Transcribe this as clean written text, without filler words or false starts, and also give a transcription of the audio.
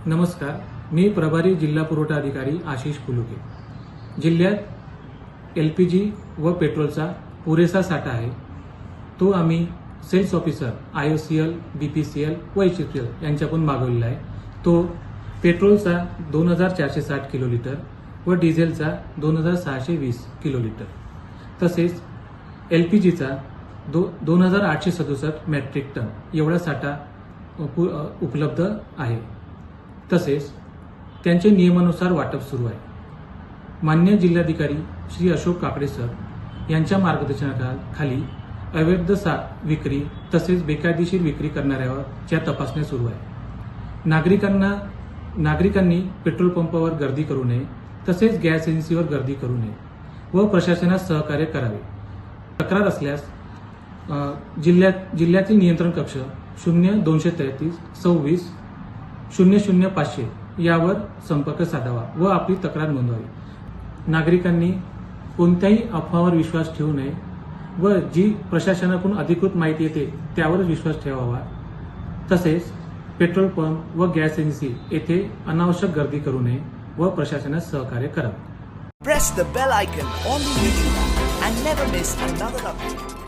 नमस्कार, मी प्रभारी जिल्हा पुरवठा अधिकारी आशिष कुलुके। जिल्ह्यात एलपीजी व पेट्रोलचा पुरेसा साठा आहे। तो आम्ही सेल्स ऑफिसर IOCL, BPCL व HPCL यांच्याकडून मागवलेला आहे। तो पेट्रोलचा 2460 किलोलिटर व डिझेलचा 2620 किलोलिटर, तसेच एलपीजीचा 2867 मेट्रिक टन एवढा साठा उपलब्ध आहे। तसेच त्यांचे नियमानुसार वाटप सुरू आहे। मान्य जिल्हाधिकारी श्री अशोक काकडे सर यांच्या मार्गदर्शनाखाली अवैध विक्री तसेच बेकायदेशीर विक्री करणाऱ्यावर तपासण्या सुरू आहे। नागरिकांनी पेट्रोल पंपावर गर्दी करू नये, तसेच गॅस एजन्सीवर गर्दी करू नये व प्रशासनास सहकार्य करावे। तक्रार असल्यास जिल्ह्यातील नियंत्रण कक्ष 0233 26 00500 यावर संपर्क साधावा व आपली तक्रार नोंदवावी। नागरिकांनी कोणत्याही अफवावर विश्वास ठेवू नये व जी प्रशासनाकडून अधिकृत माहिती येते त्यावरच विश्वास ठेवावा। तसेच पेट्रोल पंप व गॅस एजन्सी येथे अनावश्यक गर्दी करू नये व प्रशासनास सहकार्य करावे। Press the bell icon on the video and never miss another update.